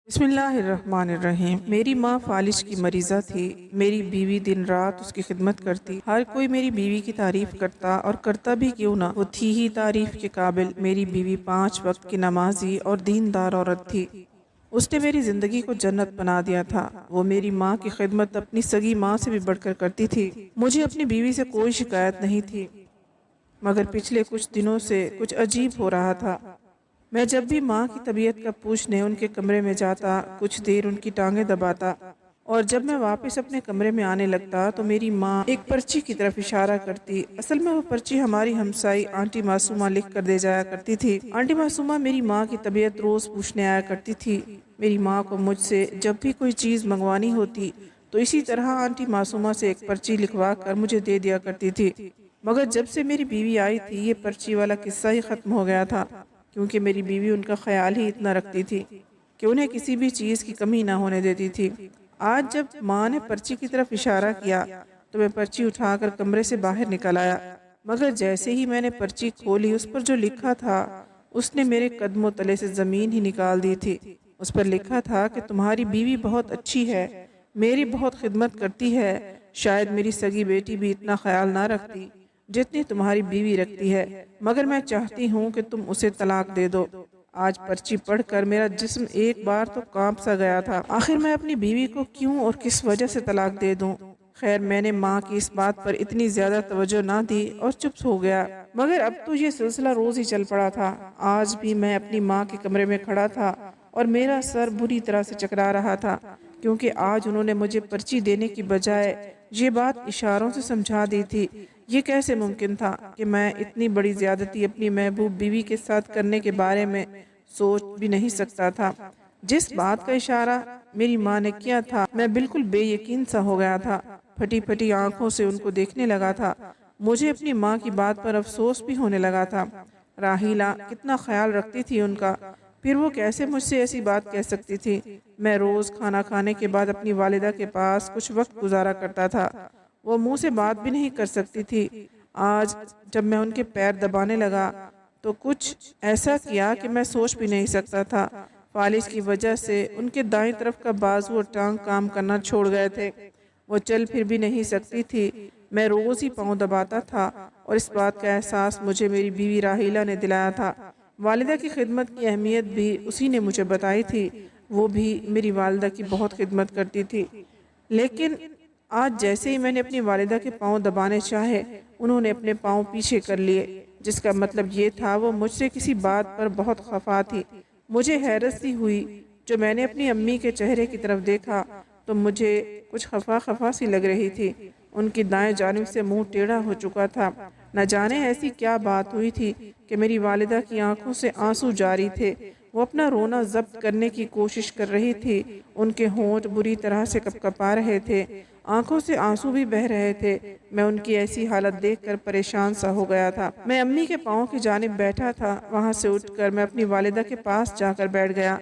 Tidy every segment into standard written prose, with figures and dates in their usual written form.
بسم اللہ الرحمن الرحیم۔ میری ماں فالج کی مریضہ تھی۔ میری بیوی دن رات اس کی خدمت کرتی۔ ہر کوئی میری بیوی کی تعریف کرتا اور کرتا بھی کیوں نہ، وہ تھی ہی تعریف کے قابل۔ میری بیوی 5 وقت کی نمازی اور دیندار عورت تھی۔ اس نے میری زندگی کو جنت بنا دیا تھا۔ وہ میری ماں کی خدمت اپنی سگی ماں سے بھی بڑھ کر کرتی تھی۔ مجھے اپنی بیوی سے کوئی شکایت نہیں تھی، مگر پچھلے کچھ دنوں سے کچھ عجیب ہو رہا تھا۔ میں جب بھی ماں کی طبیعت کا پوچھنے ان کے کمرے میں جاتا، کچھ دیر ان کی ٹانگیں دباتا، اور جب میں واپس اپنے کمرے میں آنے لگتا تو میری ماں ایک پرچی کی طرف اشارہ کرتی۔ اصل میں وہ پرچی ہماری ہمسائی آنٹی معصومہ لکھ کر دے جایا کرتی تھی۔ آنٹی معصومہ میری ماں کی طبیعت روز پوچھنے آیا کرتی تھی۔ میری ماں کو مجھ سے جب بھی کوئی چیز منگوانی ہوتی تو اسی طرح آنٹی معصومہ سے ایک پرچی لکھوا کر مجھے دے دیا کرتی تھی، مگر جب سے میری بیوی آئی تھی یہ پرچی والا قصہ ہی ختم ہو گیا تھا، کیونکہ میری بیوی ان کا خیال ہی اتنا رکھتی تھی کہ انہیں کسی بھی چیز کی کمی نہ ہونے دیتی تھی۔ آج جب ماں نے پرچی کی طرف اشارہ کیا تو میں پرچی اٹھا کر کمرے سے باہر نکل آیا، مگر جیسے ہی میں نے پرچی کھولی اس پر جو لکھا تھا اس نے میرے قدموں تلے سے زمین ہی نکال دی تھی۔ اس پر لکھا تھا کہ تمہاری بیوی بہت اچھی ہے، میری بہت خدمت کرتی ہے، شاید میری سگی بیٹی بھی اتنا خیال نہ رکھتی جتنی تمہاری بیوی رکھتی ہے، مگر میں چاہتی ہوں کہ تم اسے طلاق دے دو۔ آج پرچی پڑھ کر میرا جسم ایک بار تو کانپ سا گیا تھا۔ آخر میں اپنی بیوی کو کیوں اور کس وجہ سے طلاق دے دوں؟ خیر میں نے ماں کی اس بات پر اتنی زیادہ توجہ نہ دی اور چپ ہو گیا، مگر اب تو یہ سلسلہ روز ہی چل پڑا تھا۔ آج بھی میں اپنی ماں کے کمرے میں کھڑا تھا اور میرا سر بری طرح سے چکرا رہا تھا، کیونکہ آج انہوں نے مجھے پرچی دینے کی بجائے یہ بات اشاروں سے سمجھا دی تھی۔ یہ کیسے ممکن تھا کہ میں اتنی بڑی زیادتی اپنی محبوب بیوی کے ساتھ کرنے کے بارے میں سوچ بھی نہیں سکتا تھا؟ جس بات کا اشارہ میری ماں نے کیا تھا میں بالکل بے یقین سا ہو گیا تھا، پھٹی پھٹی آنکھوں سے ان کو دیکھنے لگا تھا۔ مجھے اپنی ماں کی بات پر افسوس بھی ہونے لگا تھا۔ راحیلہ کتنا خیال رکھتی تھی ان کا، پھر وہ کیسے مجھ سے ایسی بات کہہ سکتی تھی؟ میں روز کھانا کھانے کے بعد اپنی والدہ کے پاس کچھ وقت گزارا کرتا تھا، وہ منہ سے بات بھی نہیں کر سکتی تھی۔ آج جب میں ان کے پیر دبانے لگا تو کچھ ایسا کیا کہ میں سوچ بھی نہیں سکتا تھا۔ فالج کی وجہ سے ان کے دائیں طرف کا بازو اور ٹانگ کام کرنا چھوڑ گئے تھے، وہ چل پھر بھی نہیں سکتی تھی۔ میں روز ہی پاؤں دباتا تھا اور اس بات کا احساس مجھے میری بیوی راحیلہ نے دلایا تھا۔ والدہ کی خدمت کی اہمیت بھی اسی نے مجھے بتائی تھی، وہ بھی میری والدہ کی بہت خدمت کرتی تھی۔ لیکن آج جیسے ہی میں نے اپنی والدہ کے پاؤں دبانے چاہے انہوں نے اپنے پاؤں پیچھے کر لیے، جس کا مطلب یہ تھا وہ مجھ سے کسی بات پر بہت خفا تھی۔ مجھے حیرت سی ہوئی، جو میں نے اپنی امی کے چہرے کی طرف دیکھا تو مجھے کچھ خفا خفا سی لگ رہی تھی۔ ان کی دائیں جانب سے منہ ٹیڑھا ہو چکا تھا۔ نہ جانے ایسی کیا بات ہوئی تھی کہ میری والدہ کی آنکھوں سے آنسو جاری تھے، وہ اپنا رونا ضبط کرنے کی کوشش کر رہی تھی، ان کے ہونٹ بری طرح سے کپکپا رہے تھے، آنکھوں سے آنسو بھی بہہ رہے تھے۔ میں ان کی ایسی حالت دیکھ کر پریشان سا ہو گیا تھا۔ میں امی کے پاؤں کی جانب بیٹھا تھا، وہاں سے اٹھ کر میں اپنی والدہ کے پاس جا کر بیٹھ گیا۔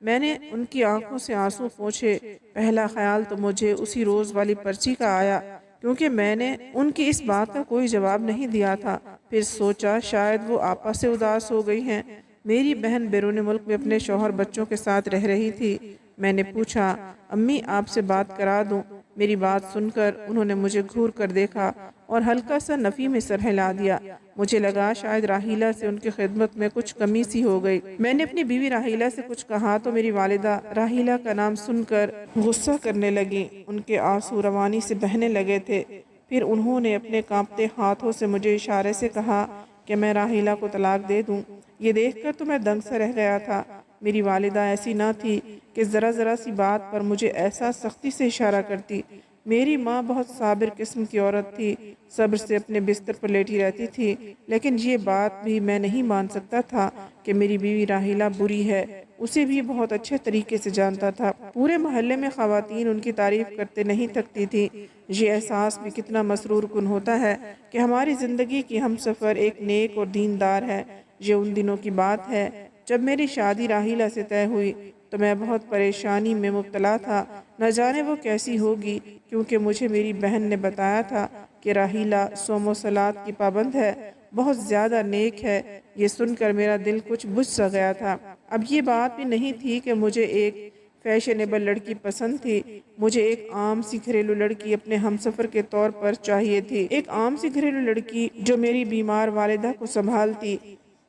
میں نے ان کی آنکھوں سے آنسو پوچھے۔ پہلا خیال تو مجھے اسی روز والی پرچی کا آیا، کیونکہ میں نے ان کی اس بات کا کوئی جواب نہیں دیا تھا۔ پھر سوچا شاید وہ آپا سے اداس ہو گئی ہیں۔ میری بہن بیرون ملک میں اپنے شوہر بچوں کے ساتھ رہ رہی تھی۔ میں نے پوچھا امی آپ سے بات کرا دوں؟ میری بات سن کر انہوں نے مجھے گھور کر دیکھا اور ہلکا سا نفی میں سر ہلا دیا۔ مجھے لگا شاید راحیلہ سے ان کی خدمت میں کچھ کمی سی ہو گئی۔ میں نے اپنی بیوی راحیلہ سے کچھ کہا تو میری والدہ راحیلہ کا نام سن کر غصہ کرنے لگی، ان کے آنسو روانی سے بہنے لگے تھے۔ پھر انہوں نے اپنے کانپتے ہاتھوں سے مجھے اشارے سے کہا کہ میں راحیلہ کو طلاق دے دوں۔ یہ دیکھ کر تو میں دنگ سے رہ گیا تھا۔ میری والدہ ایسی نہ تھی کہ ذرا ذرا سی بات پر مجھے ایسا سختی سے اشارہ کرتی۔ میری ماں بہت صابر قسم کی عورت تھی، صبر سے اپنے بستر پر لیٹی رہتی تھی، لیکن یہ بات بھی میں نہیں مان سکتا تھا کہ میری بیوی راحیلہ بری ہے۔ اسے بھی بہت اچھے طریقے سے جانتا تھا۔ پورے محلے میں خواتین ان کی تعریف کرتے نہیں تھکتی تھی۔ یہ احساس بھی کتنا مسرور کن ہوتا ہے کہ ہماری زندگی کی ہم سفر ایک نیک اور دیندار ہے۔ یہ ان دنوں کی بات ہے جب میری شادی راحیلہ سے طے ہوئی تو میں بہت پریشانی میں مبتلا تھا، نہ جانے وہ کیسی ہوگی، کیونکہ مجھے میری بہن نے بتایا تھا کہ راحیلہ صوم و صلات کی پابند ہے، بہت زیادہ نیک ہے۔ یہ سن کر میرا دل کچھ بجھ سا گیا تھا۔ اب یہ بات بھی نہیں تھی کہ مجھے ایک فیشنیبل لڑکی پسند تھی، مجھے ایک عام سی گھریلو لڑکی اپنے ہمسفر کے طور پر چاہیے تھی، ایک عام سی گھریلو لڑکی جو میری بیمار والدہ کو سنبھالتی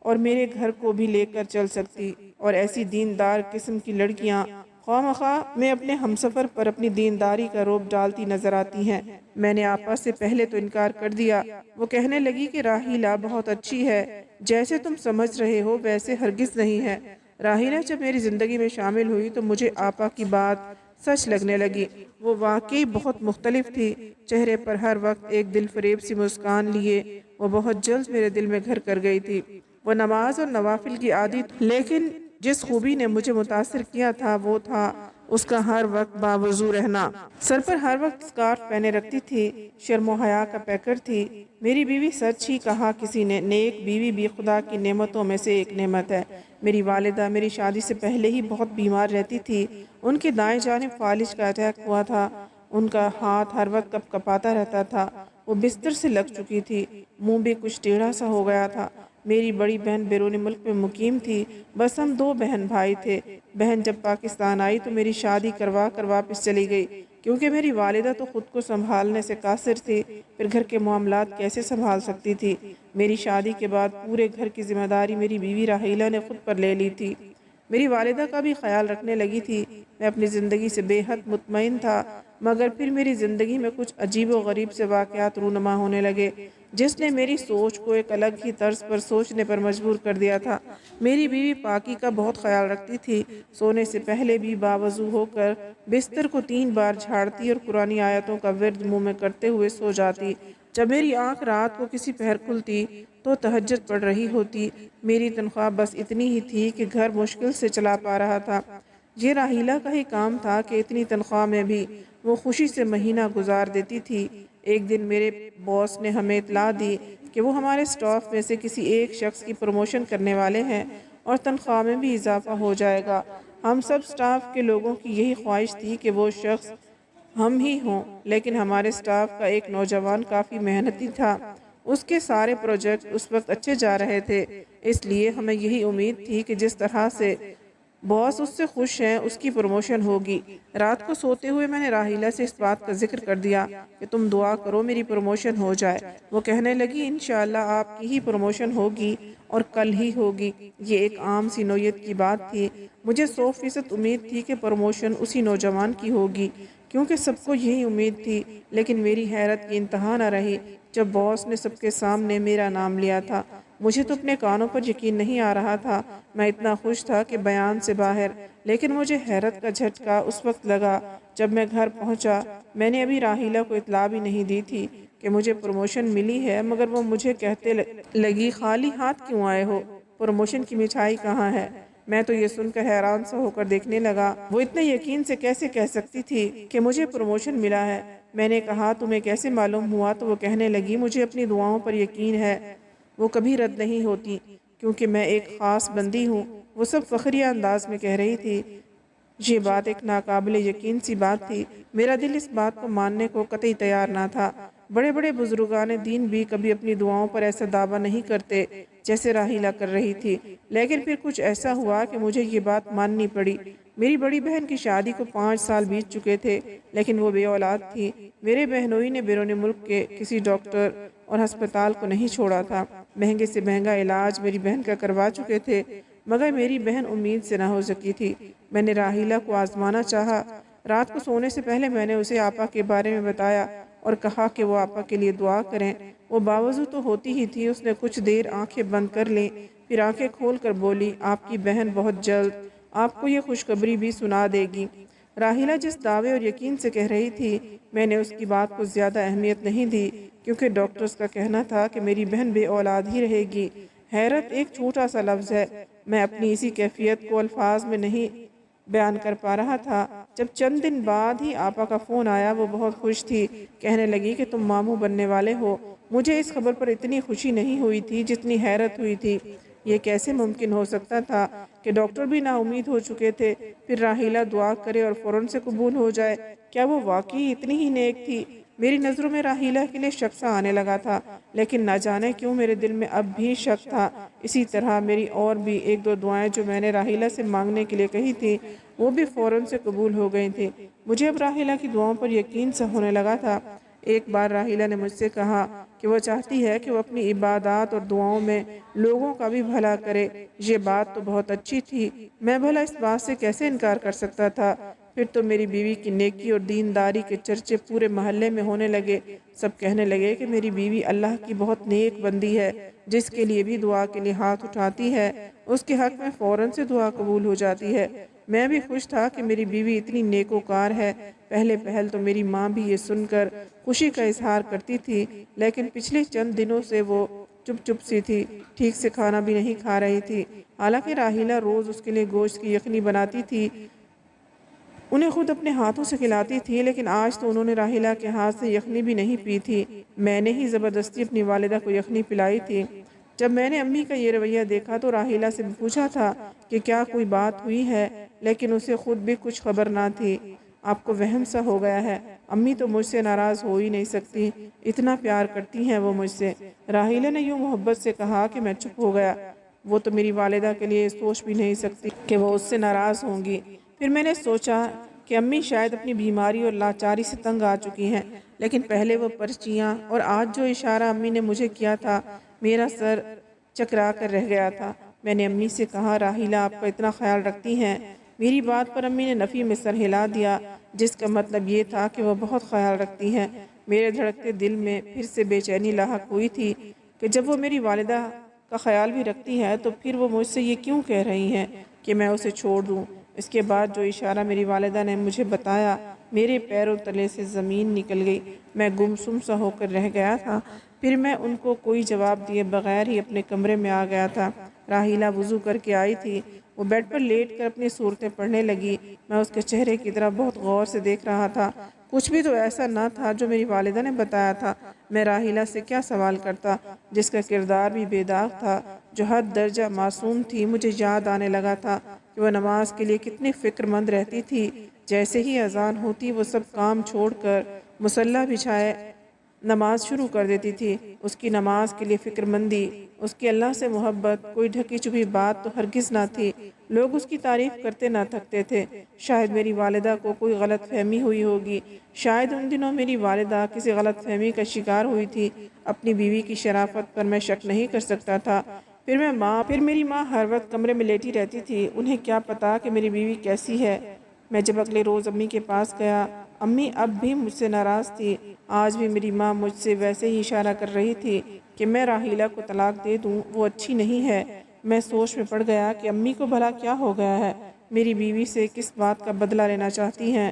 اور میرے گھر کو بھی لے کر چل سکتی۔ اور ایسی دیندار قسم کی لڑکیاں خواہ مخواہ میں اپنے ہمسفر پر اپنی دینداری کا روب ڈالتی نظر آتی ہیں۔ میں نے آپا سے پہلے تو انکار کر دیا۔ وہ کہنے لگی کہ راحیلہ بہت اچھی ہے، جیسے تم سمجھ رہے ہو ویسے ہرگز نہیں ہے۔ راحیلہ جب میری زندگی میں شامل ہوئی تو مجھے آپا کی بات سچ لگنے لگی۔ وہ واقعی بہت مختلف تھی، چہرے پر ہر وقت ایک دل فریب سی مسکان لیے وہ بہت جلد میرے دل میں گھر کر گئی تھی۔ وہ نماز اور نوافل کی عادی تھی، لیکن جس خوبی نے مجھے متاثر کیا تھا وہ تھا اس کا ہر وقت باوضو رہنا۔ سر پر ہر وقت اسکارف پہنے رکھتی تھی، شرم و حیا کا پیکر تھی۔ میری بیوی سچ ہی کہا کسی نے، نیک بیوی بھی خدا کی نعمتوں میں سے ایک نعمت ہے۔ میری والدہ میری شادی سے پہلے ہی بہت بیمار رہتی تھی، ان کے دائیں جانب فالج کا اٹیک ہوا تھا، ان کا ہاتھ ہر وقت کپ کپاتا رہتا تھا، وہ بستر سے لگ چکی تھی، منہ بھی کچھ ٹیڑھا سا ہو گیا تھا۔ میری بڑی بہن بیرون ملک میں مقیم تھی، بس ہم دو بہن بھائی تھے۔ بہن جب پاکستان آئی تو میری شادی کروا کر واپس چلی گئی، کیونکہ میری والدہ تو خود کو سنبھالنے سے قاصر تھی، پھر گھر کے معاملات کیسے سنبھال سکتی تھی۔ میری شادی کے بعد پورے گھر کی ذمہ داری میری بیوی راحیلہ نے خود پر لے لی تھی۔ میری والدہ کا بھی خیال رکھنے لگی تھی۔ میں اپنی زندگی سے بے حد مطمئن تھا، مگر پھر میری زندگی میں کچھ عجیب و غریب سے واقعات رونما ہونے لگے، جس نے میری سوچ کو ایک الگ ہی طرز پر سوچنے پر مجبور کر دیا تھا۔ میری بیوی پاکی کا بہت خیال رکھتی تھی، سونے سے پہلے بھی باوضو ہو کر بستر کو 3 بار جھاڑتی اور قرآنی آیتوں کا ورد منہ میں کرتے ہوئے سو جاتی۔ جب میری آنکھ رات کو کسی پہر کھلتی تو تہجد پڑھ رہی ہوتی۔ میری تنخواہ بس اتنی ہی تھی کہ گھر مشکل سے چلا پا رہا تھا۔ یہ راحیلہ کا ہی کام تھا کہ اتنی تنخواہ میں بھی وہ خوشی سے مہینہ گزار دیتی تھی۔ ایک دن میرے باس نے ہمیں اطلاع دی کہ وہ ہمارے سٹاف میں سے کسی ایک شخص کی پروموشن کرنے والے ہیں اور تنخواہ میں بھی اضافہ ہو جائے گا۔ ہم سب سٹاف کے لوگوں کی یہی خواہش تھی کہ وہ شخص ہم ہی ہوں، لیکن ہمارے سٹاف کا ایک نوجوان کافی محنتی تھا، اس کے سارے پروجیکٹ اس وقت اچھے جا رہے تھے، اس لیے ہمیں یہی امید تھی کہ جس طرح سے باس اس سے خوش ہیں اس کی پروموشن ہوگی۔ رات کو سوتے ہوئے میں نے راحیلہ سے اس بات کا ذکر کر دیا کہ تم دعا کرو میری پروموشن ہو جائے۔ وہ کہنے لگی انشاءاللہ آپ کی ہی پروموشن ہوگی اور کل ہی ہوگی۔ یہ ایک عام سی نوعیت کی بات تھی۔ مجھے 100% امید تھی کہ پروموشن اسی نوجوان کی ہوگی، کیونکہ سب کو یہی امید تھی، لیکن میری حیرت کی انتہا نہ رہی جب باس نے سب کے سامنے میرا نام لیا تھا۔ مجھے تو اپنے کانوں پر یقین نہیں آ رہا تھا، میں اتنا خوش تھا کہ بیان سے باہر، لیکن مجھے حیرت کا جھٹکا اس وقت لگا جب میں گھر پہنچا۔ میں نے ابھی راحیلہ کو اطلاع بھی نہیں دی تھی کہ مجھے پروموشن ملی ہے، مگر وہ مجھے کہتے لگی خالی ہاتھ کیوں آئے ہو، پروموشن کی مٹھائی کہاں ہے؟ میں تو یہ سن کر حیران سا ہو کر دیکھنے لگا، وہ اتنے یقین سے کیسے کہہ سکتی تھی کہ مجھے پروموشن ملا ہے؟ میں نے کہا تمہیں کیسے معلوم ہوا؟ تو وہ کہنے لگی مجھے اپنی دعاؤں پر یقین ہے، وہ کبھی رد نہیں ہوتی، کیونکہ میں ایک خاص بندی ہوں۔ وہ سب فخریہ انداز میں کہہ رہی تھی۔ یہ بات ایک ناقابل یقین سی بات تھی۔ میرا دل اس بات کو ماننے کو قطعی تیار نہ تھا۔ بڑے بڑے بزرگان دین بھی کبھی اپنی دعاؤں پر ایسا دعویٰ نہیں کرتے جیسے راحیلہ کر رہی تھی، لیکن پھر کچھ ایسا ہوا کہ مجھے یہ بات ماننی پڑی۔ میری بڑی بہن کی شادی کو 5 سال بیت چکے تھے، لیکن وہ بے اولاد تھی۔ میرے بہنوئی نے بیرون ملک کے کسی ڈاکٹر اور ہسپتال کو نہیں چھوڑا تھا، مہنگے سے مہنگا علاج میری بہن کا کروا چکے تھے، مگر میری بہن امید سے نہ ہو سکی تھی۔ میں نے راحیلہ کو آزمانا چاہا۔ رات کو سونے سے پہلے میں نے اسے آپا کے بارے میں بتایا اور کہا کہ وہ آپا کے لیے دعا کریں۔ وہ باوضو تو ہوتی ہی تھی، اس نے کچھ دیر آنکھیں بند کر لیں، پھر آنکھیں کھول کر بولی آپ کی بہن بہت جلد آپ کو یہ خوشخبری بھی سنا دے گی۔ راحیلہ جس دعوے اور یقین سے کہہ رہی تھی، میں نے اس کی بات کو زیادہ اہمیت نہیں دی، کیونکہ ڈاکٹرز کا کہنا تھا کہ میری بہن بے اولاد ہی رہے گی۔ حیرت ایک چھوٹا سا لفظ ہے، میں اپنی اسی کیفیت کو الفاظ میں نہیں بیان کر پا رہا تھا۔ جب چند دن بعد ہی آپا کا فون آیا، وہ بہت خوش تھی، کہنے لگی کہ تم ماموں بننے والے ہو۔ مجھے اس خبر پر اتنی خوشی نہیں ہوئی تھی جتنی حیرت ہوئی تھی۔ یہ کیسے ممکن ہو سکتا تھا کہ ڈاکٹر بھی نا امید ہو چکے تھے، پھر راحیلہ دعا کرے اور فوراً سے قبول ہو جائے؟ کیا وہ واقعی اتنی ہی نیک تھی؟ میری نظروں میں راحیلہ کے لیے شک سا آنے لگا تھا، لیکن نہ جانے کیوں میرے دل میں اب بھی شک تھا۔ اسی طرح میری اور بھی ایک دو دعائیں جو میں نے راحیلہ سے مانگنے کے لیے کہی تھی وہ بھی فوراً سے قبول ہو گئی تھی۔ مجھے اب راحیلہ کی دعاؤں پر یقین سا ہونے لگا تھا۔ ایک بار راحیلہ نے مجھ سے کہا کہ وہ چاہتی ہے کہ وہ اپنی عبادات اور دعاؤں میں لوگوں کا بھی بھلا کرے۔ یہ بات تو بہت اچھی تھی، میں بھلا اس بات سے کیسے انکار کر سکتا تھا؟ پھر تو میری بیوی کی نیکی اور دینداری کے چرچے پورے محلے میں ہونے لگے۔ سب کہنے لگے کہ میری بیوی اللہ کی بہت نیک بندی ہے، جس کے لیے بھی دعا کے لیے ہاتھ اٹھاتی ہے اس کے حق میں فوراً سے دعا قبول ہو جاتی ہے۔ میں بھی خوش تھا کہ میری بیوی اتنی نیکوکار ہے۔ پہل تو میری ماں بھی یہ سن کر خوشی کا اظہار کرتی تھی، لیکن پچھلے چند دنوں سے وہ چپ سی تھی، ٹھیک سے کھانا بھی نہیں کھا رہی تھی۔ حالانکہ راحیلہ روز اس کے لیے گوشت کی یخنی بناتی تھی، انہیں خود اپنے ہاتھوں سے کھلاتی تھی، لیکن آج تو انہوں نے راحیلہ کے ہاتھ سے یخنی بھی نہیں پی تھی۔ میں نے ہی زبردستی اپنی والدہ کو یخنی پلائی تھی۔ جب میں نے امی کا یہ رویہ دیکھا تو راحیلہ سے پوچھا تھا کہ کیا کوئی بات ہوئی ہے، لیکن اسے خود بھی کچھ خبر نہ تھی۔ آپ کو وہم سا ہو گیا ہے، امی تو مجھ سے ناراض ہو ہی نہیں سکتی، اتنا پیار کرتی ہیں وہ مجھ سے۔ راحیلہ نے یوں محبت سے کہا کہ میں چپ ہو گیا۔ وہ تو میری والدہ کے لیے سوچ بھی نہیں سکتی کہ وہ اس سے ناراض ہوں گی۔ پھر میں نے سوچا کہ امی شاید اپنی بیماری اور لاچاری سے تنگ آ چکی ہیں، لیکن پہلے وہ پرچیاں اور آج جو اشارہ امی نے مجھے کیا تھا، میرا سر چکرا کر رہ گیا تھا۔ میں نے امی سے کہا راحیلہ آپ کا اتنا خیال رکھتی ہیں؟ میری بات پر امی نے نفی میں سر ہلا دیا، جس کا مطلب یہ تھا کہ وہ بہت خیال رکھتی ہیں۔ میرے دھڑکتے دل میں پھر سے بے چینی لاحق ہوئی تھی کہ جب وہ میری والدہ کا خیال بھی رکھتی ہے تو پھر وہ مجھ سے یہ کیوں کہہ رہی ہیں کہ میں اسے چھوڑ دوں۔ اس کے بعد جو اشارہ میری والدہ نے مجھے بتایا، میرے پیروں تلے سے زمین نکل گئی، میں گمسم سا ہو کر رہ گیا تھا۔ پھر میں ان کو کوئی جواب دیے بغیر ہی اپنے کمرے میں آ گیا تھا۔ راحیلہ وضو کر کے آئی تھی، وہ بیڈ پر لیٹ کر اپنی صورتیں پڑھنے لگی۔ میں اس کے چہرے کی طرف بہت غور سے دیکھ رہا تھا، کچھ بھی تو ایسا نہ تھا جو میری والدہ نے بتایا تھا۔ میں راحیلہ سے کیا سوال کرتا جس کا کردار بھی بے داغ تھا، جو حد درجہ معصوم تھی؟ مجھے یاد آنے لگا تھا کہ وہ نماز کے لیے کتنی فکر مند رہتی تھی۔ جیسے ہی اذان ہوتی وہ سب کام چھوڑ کر مصلی بچھائے نماز شروع کر دیتی تھی۔ اس کی نماز کے لیے فکر مندی، اس کی اللہ سے محبت کوئی ڈھکی چھپی بات تو ہرگز نہ تھی۔ لوگ اس کی تعریف کرتے نہ تھکتے تھے۔ شاید میری والدہ کو کوئی غلط فہمی ہوئی ہوگی، شاید ان دنوں میری والدہ کسی غلط فہمی کا شکار ہوئی تھی۔ اپنی بیوی کی شرافت پر میں شک نہیں کر سکتا تھا۔ پھر میری ماں ہر وقت کمرے میں لیٹی رہتی تھی، انہیں کیا پتا کہ میری بیوی کیسی ہے۔ میں جب اگلے روز امی کے پاس گیا، امی اب بھی مجھ سے ناراض تھی۔ آج بھی میری ماں مجھ سے ویسے ہی اشارہ کر رہی تھی کہ میں راحیلہ کو طلاق دے دوں، وہ اچھی نہیں ہے۔ میں سوچ میں پڑ گیا کہ امی کو بھلا کیا ہو گیا ہے، میری بیوی سے کس بات کا بدلہ لینا چاہتی ہیں،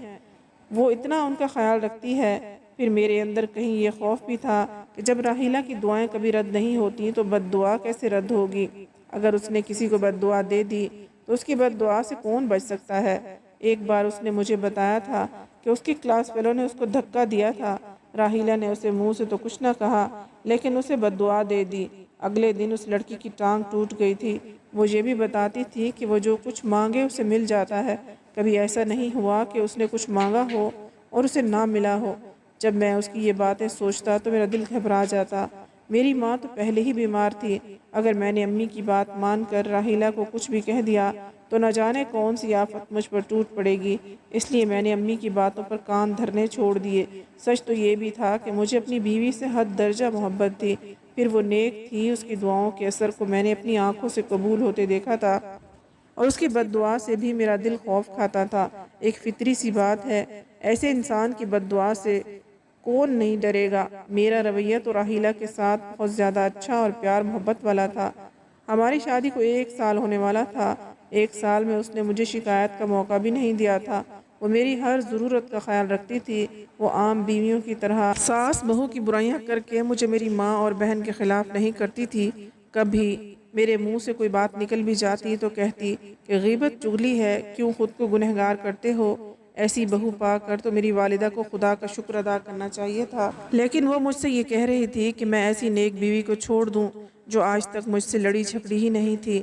وہ اتنا ان کا خیال رکھتی ہے۔ پھر میرے اندر کہیں یہ خوف بھی تھا کہ جب راحیلہ کی دعائیں کبھی رد نہیں ہوتی تو بد دعا کیسے رد ہوگی؟ اگر اس نے کسی کو بد دعا دے دی تو اس کی بد دعا سے کون بچ سکتا ہے؟ ایک بار اس نے مجھے بتایا تھا کہ اس کی کلاس فیلو نے اس کو دھکا دیا تھا۔ راحیلہ نے اسے منہ سے تو کچھ نہ کہا، لیکن اسے بد دعا دے دی۔ اگلے دن اس لڑکی کی ٹانگ ٹوٹ گئی تھی۔ وہ یہ بھی بتاتی تھی کہ وہ جو کچھ مانگے اسے مل جاتا ہے، کبھی ایسا نہیں ہوا کہ اس نے کچھ مانگا ہو اور اسے نہ ملا ہو۔ جب میں اس کی یہ باتیں سوچتا تو میرا دل گھبرا جاتا۔ میری ماں تو پہلے ہی بیمار تھی، اگر میں نے امی کی بات مان کر راحیلہ کو کچھ بھی کہہ دیا تو نہ جانے کون سی آفت مجھ پر ٹوٹ پڑے گی، اس لیے میں نے امی کی باتوں پر کان دھرنے چھوڑ دیے۔ سچ تو یہ بھی تھا کہ مجھے اپنی بیوی سے حد درجہ محبت تھی، پھر وہ نیک تھی، اس کی دعاؤں کے اثر کو میں نے اپنی آنکھوں سے قبول ہوتے دیکھا تھا، اور اس کی بد دعا سے بھی میرا دل خوف کھاتا تھا۔ ایک فطری سی بات ہے، ایسے انسان کی بد دعا سے کون نہیں ڈرے گا۔ میرا رویہ تو راحیلہ کے ساتھ بہت زیادہ اچھا اور پیار محبت والا تھا۔ ہماری شادی کو 1 سال ہونے والا تھا۔ 1 سال میں اس نے مجھے شکایت کا موقع بھی نہیں دیا تھا۔ وہ میری ہر ضرورت کا خیال رکھتی تھی۔ وہ عام بیویوں کی طرح ساس بہو کی برائیاں کر کے مجھے میری ماں اور بہن کے خلاف نہیں کرتی تھی۔ کبھی میرے منہ سے کوئی بات نکل بھی جاتی تو کہتی کہ غیبت چغلی ہے، کیوں خود کو گنہگار کرتے ہو؟ ایسی بہو پا کر تو میری والدہ کو خدا کا شکر ادا کرنا چاہیے تھا، لیکن وہ مجھ سے یہ کہہ رہی تھی کہ میں ایسی نیک بیوی کو چھوڑ دوں جو آج تک مجھ سے لڑی جھگڑی ہی نہیں تھی۔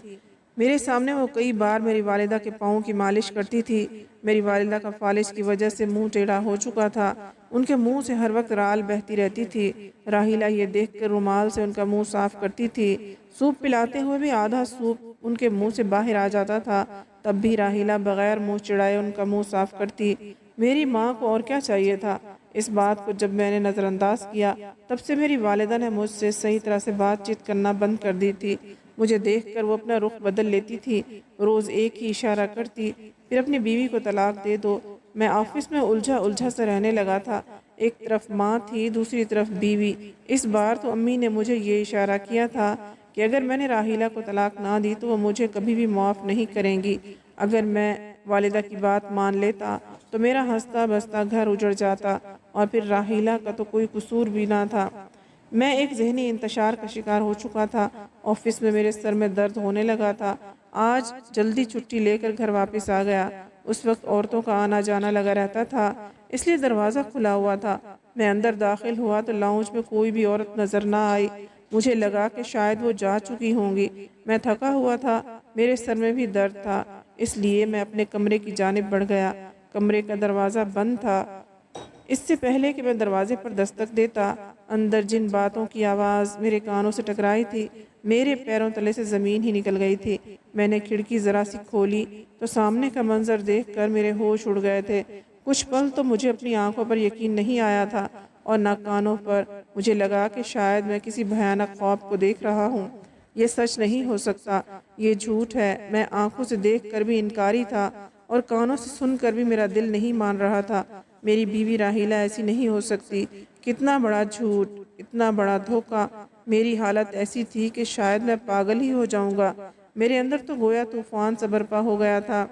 میرے سامنے وہ کئی بار میری والدہ کے پاؤں کی مالش کرتی تھی۔ میری والدہ کا فالج کی وجہ سے منہ ٹیڑھا ہو چکا تھا، ان کے منہ سے ہر وقت رال بہتی رہتی تھی۔ راحیلہ یہ دیکھ کر رومال سے ان کا منہ صاف کرتی تھی۔ سوپ پلاتے ہوئے بھی آدھا سوپ ان کے منہ سے باہر آ جاتا تھا، تب بھی راحیلہ بغیر منہ چڑھائے ان کا منہ صاف کرتی۔ میری ماں کو اور کیا چاہیے تھا؟ اس بات کو جب میں نے نظر انداز کیا، تب سے میری والدہ نے مجھ سے صحیح طرح سے بات چیت کرنا بند کر دی تھی۔ مجھے دیکھ کر وہ اپنا رخ بدل لیتی تھی، روز ایک ہی اشارہ کرتی، پھر اپنی بیوی کو طلاق دے دو۔ میں آفس میں الجھا سا رہنے لگا تھا، ایک طرف ماں تھی، دوسری طرف بیوی۔ اس بار تو امی نے مجھے یہ اشارہ کیا تھا کہ اگر میں نے راحیلہ کو طلاق نہ دی تو وہ مجھے کبھی بھی معاف نہیں کریں گی۔ اگر میں والدہ کی بات مان لیتا تو میرا ہنستا بستا گھر اجڑ جاتا، اور پھر راحیلہ کا تو کوئی قصور بھی نہ تھا۔ میں ایک ذہنی انتشار کا شکار ہو چکا تھا۔ آفس میں میرے سر میں درد ہونے لگا تھا۔ آج جلدی چھٹی لے کر گھر واپس آ گیا۔ اس وقت عورتوں کا آنا جانا لگا رہتا تھا، اس لیے دروازہ کھلا ہوا تھا۔ میں اندر داخل ہوا تو لاؤنج میں کوئی بھی عورت نظر نہ آئی۔ مجھے لگا کہ شاید وہ جا چکی ہوں گی۔ میں تھکا ہوا تھا، میرے سر میں بھی درد تھا، اس لیے میں اپنے کمرے کی جانب بڑھ گیا۔ کمرے کا دروازہ بند تھا۔ اس سے پہلے کہ میں دروازے پر دستک دیتا، اندر جن باتوں کی آواز میرے کانوں سے ٹکرائی تھی، میرے پیروں تلے سے زمین ہی نکل گئی تھی۔ میں نے کھڑکی ذرا سی کھولی تو سامنے کا منظر دیکھ کر میرے ہوش اڑ گئے تھے۔ کچھ پل تو مجھے اپنی آنکھوں پر یقین نہیں آیا تھا اور نہ کانوں پر۔ مجھے لگا کہ شاید میں کسی بھیانک خواب کو دیکھ رہا ہوں۔ یہ سچ نہیں ہو سکتا، یہ جھوٹ ہے۔ میں آنکھوں سے دیکھ کر بھی انکاری تھا اور کانوں سے سن کر بھی میرا دل نہیں مان رہا تھا۔ میری بیوی راحیلہ ایسی نہیں ہو سکتی۔ کتنا بڑا جھوٹ، اتنا بڑا دھوکہ۔ میری حالت ایسی تھی کہ شاید میں پاگل ہی ہو جاؤں گا۔ میرے اندر تو گویا طوفان سا برپا ہو گیا تھا۔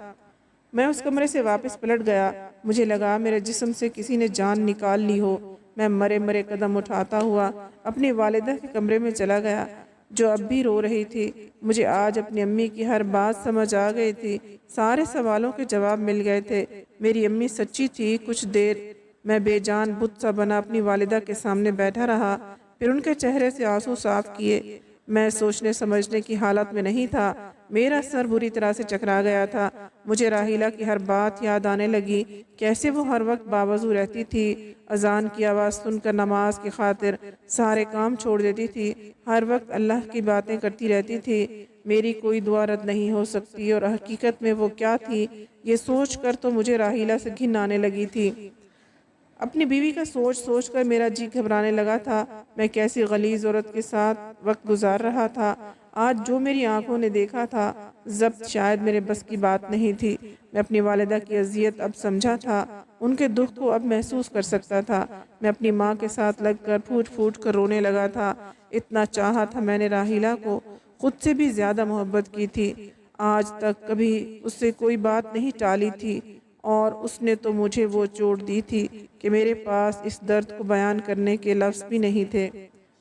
میں اس کمرے سے واپس پلٹ گیا۔ مجھے لگا میرے جسم سے کسی نے جان نکال لی ہو۔ میں مرے مرے قدم اٹھاتا ہوا اپنی والدہ کے کمرے میں چلا گیا، جو اب بھی رو رہی تھی۔ مجھے آج اپنی امی کی ہر بات سمجھ آ گئی تھی، سارے سوالوں کے جواب مل گئے تھے۔ میری امی سچی تھی۔ کچھ دیر میں بے جان بت سا بنا اپنی والدہ کے سامنے بیٹھا رہا، پھر ان کے چہرے سے آنسو صاف کیے۔ میں سوچنے سمجھنے کی حالت میں نہیں تھا، میرا سر بری طرح سے چکرا گیا تھا۔ مجھے راحیلہ کی ہر بات یاد آنے لگی، کیسے وہ ہر وقت باوضو رہتی تھی، اذان کی آواز سن کر نماز کی خاطر سارے کام چھوڑ دیتی تھی، ہر وقت اللہ کی باتیں کرتی رہتی تھی۔ میری کوئی دعا رد نہیں ہو سکتی، اور حقیقت میں وہ کیا تھی، یہ سوچ کر تو مجھے راحیلہ سے گھن آنے لگی تھی۔ اپنی بیوی کا سوچ سوچ کر میرا جی گھبرانے لگا تھا۔ میں کیسی غلیظ عورت کے ساتھ وقت گزار رہا تھا۔ آج جو میری آنکھوں نے دیکھا تھا، ضبط شاید میرے بس کی بات نہیں تھی۔ میں اپنی والدہ کی اذیت اب سمجھا تھا، ان کے دکھ کو اب محسوس کر سکتا تھا۔ میں اپنی ماں کے ساتھ لگ کر پھوٹ پھوٹ کر رونے لگا تھا۔ اتنا چاہا تھا میں نے راحیلہ کو، خود سے بھی زیادہ محبت کی تھی۔ آج تک کبھی اس سے کوئی بات نہیں ٹالی تھی، اور اس نے تو مجھے وہ چوٹ دی تھی کہ میرے پاس اس درد کو بیان کرنے کے لفظ بھی نہیں تھے۔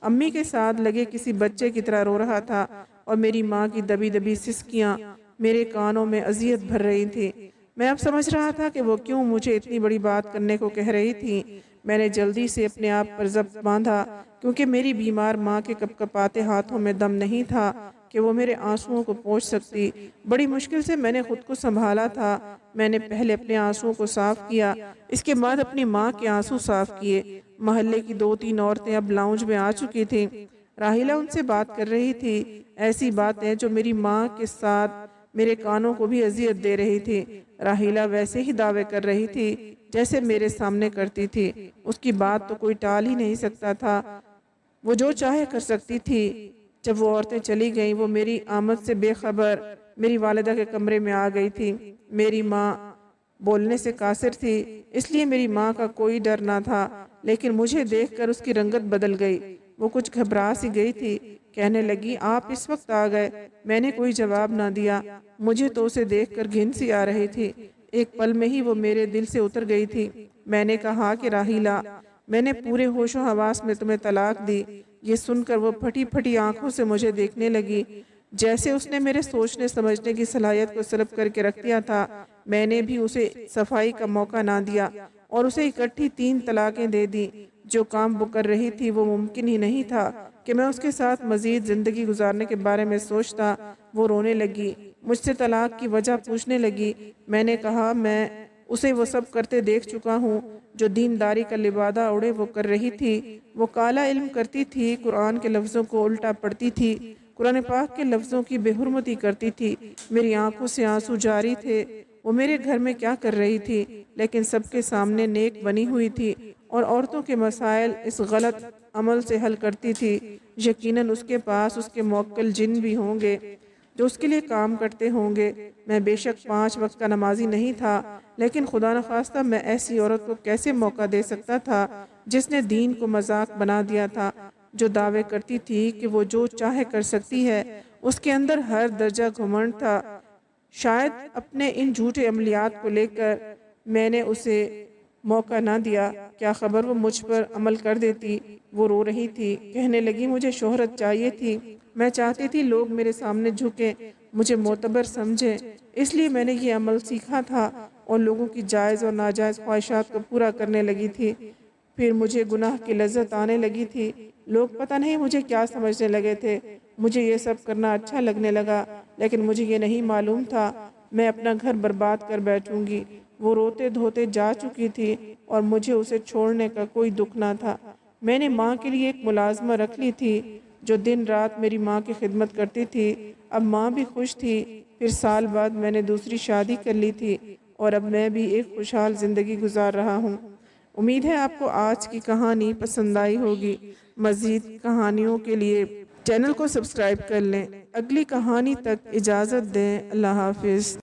امی کے ساتھ لگے کسی بچے کی طرح رو رہا تھا، اور میری ماں کی دبی دبی سسکیاں میرے کانوں میں اذیت بھر رہی تھی۔ میں اب سمجھ رہا تھا کہ وہ کیوں مجھے اتنی بڑی بات کرنے کو کہہ رہی تھی۔ میں نے جلدی سے اپنے آپ پر ضبط باندھا، کیونکہ میری بیمار ماں کے کپکپاتے ہاتھوں میں دم نہیں تھا کہ وہ میرے آنسوؤں کو پوچھ سکتی۔ بڑی مشکل سے میں نے خود کو سنبھالا تھا۔ میں نے پہلے اپنے آنسوؤں کو صاف کیا، اس کے بعد اپنی ماں کے آنسو صاف کیے۔ محلے کی 2-3 عورتیں اب لاؤنج میں آ چکی تھیں۔ راحیلہ ان سے بات کر رہی تھی، ایسی باتیں جو میری ماں کے ساتھ میرے کانوں کو بھی اذیت دے رہی تھی۔ راحیلہ ویسے ہی دعوے کر رہی تھی جیسے میرے سامنے کرتی تھی۔ اس کی بات تو کوئی ٹال ہی نہیں سکتا تھا، وہ جو چاہے کر سکتی تھی۔ جب وہ عورتیں چلی گئیں، وہ میری آمد سے بے خبر میری والدہ کے کمرے میں آ گئی تھی۔ میری ماں بولنے سے قاصر تھی، اس لیے میری ماں کا کوئی ڈر نہ تھا، لیکن مجھے دیکھ کر اس کی رنگت بدل گئی۔ وہ کچھ گھبرا سی گئی تھی، کہنے لگی، آپ اس وقت آ گئے؟ میں نے کوئی جواب نہ دیا، مجھے تو اسے دیکھ کر گھن سی آ رہی تھی۔ ایک پل میں ہی وہ میرے دل سے اتر گئی تھی۔ میں نے کہا کہ راحیلہ، میں نے پورے ہوش و حواس میں تمہیں طلاق دی۔ یہ سن کر وہ پھٹی پھٹی آنکھوں سے مجھے دیکھنے لگی، جیسے اس نے میرے سوچنے سمجھنے کی صلاحیت کو سلب کر کے رکھ دیا تھا۔ میں نے بھی اسے صفائی کا موقع نہ دیا اور اسے اکٹھی 3 طلاقیں دے دی۔ جو کام وہ کر رہی تھی وہ ممکن ہی نہیں تھا کہ میں اس کے ساتھ مزید زندگی گزارنے کے بارے میں سوچتا۔ وہ رونے لگی، مجھ سے طلاق کی وجہ پوچھنے لگی۔ میں نے کہا میں اسے وہ سب کرتے دیکھ چکا ہوں جو دینداری کا لبادہ اوڑے وہ کر رہی تھی۔ وہ کالا علم کرتی تھی، قرآن کے لفظوں کو الٹا پڑھتی تھی، قرآن پاک کے لفظوں کی بے حرمتی کرتی تھی۔ میری آنکھوں سے آنسو جاری تھے۔ وہ میرے گھر میں کیا کر رہی تھی، لیکن سب کے سامنے نیک بنی ہوئی تھی اور عورتوں کے مسائل اس غلط عمل سے حل کرتی تھی۔ یقیناً اس کے پاس اس کے موکل جن بھی ہوں گے جو اس کے لیے کام کرتے ہوں گے۔ میں بے شک 5 وقت کا نمازی نہیں تھا، لیکن خدا نخواستہ میں ایسی عورت کو کیسے موقع دے سکتا تھا جس نے دین کو مذاق بنا دیا تھا، جو دعوے کرتی تھی کہ وہ جو چاہے کر سکتی ہے۔ اس کے اندر ہر درجہ گھمنڈ تھا۔ شاید اپنے ان جھوٹے عملیات کو لے کر میں نے اسے موقع نہ دیا، کیا خبر وہ مجھ پر عمل کر دیتی۔ وہ رو رہی تھی، کہنے لگی مجھے شہرت چاہیے تھی، میں چاہتی تھی لوگ میرے سامنے جھکیں، مجھے معتبر سمجھیں، اس لیے میں نے یہ عمل سیکھا تھا اور لوگوں کی جائز اور ناجائز خواہشات کو پورا کرنے لگی تھی۔ پھر مجھے گناہ کی لذت آنے لگی تھی، لوگ پتہ نہیں مجھے کیا سمجھنے لگے تھے، مجھے یہ سب کرنا اچھا لگنے لگا، لیکن مجھے یہ نہیں معلوم تھا میں اپنا گھر برباد کر بیٹھوں گی۔ وہ روتے دھوتے جا چکی تھی اور مجھے اسے چھوڑنے کا کوئی دکھ نہ تھا۔ میں نے ماں کے لیے ایک ملازمہ رکھ لی تھی جو دن رات میری ماں کی خدمت کرتی تھی۔ اب ماں بھی خوش تھی۔ پھر سال بعد میں نے دوسری شادی کر لی تھی اور اب میں بھی ایک خوشحال زندگی گزار رہا ہوں۔ امید ہے آپ کو آج کی کہانی پسند آئی ہوگی۔ مزید کہانیوں کے لیے چینل کو سبسکرائب کر لیں۔ اگلی کہانی تک اجازت دیں۔ اللہ حافظ۔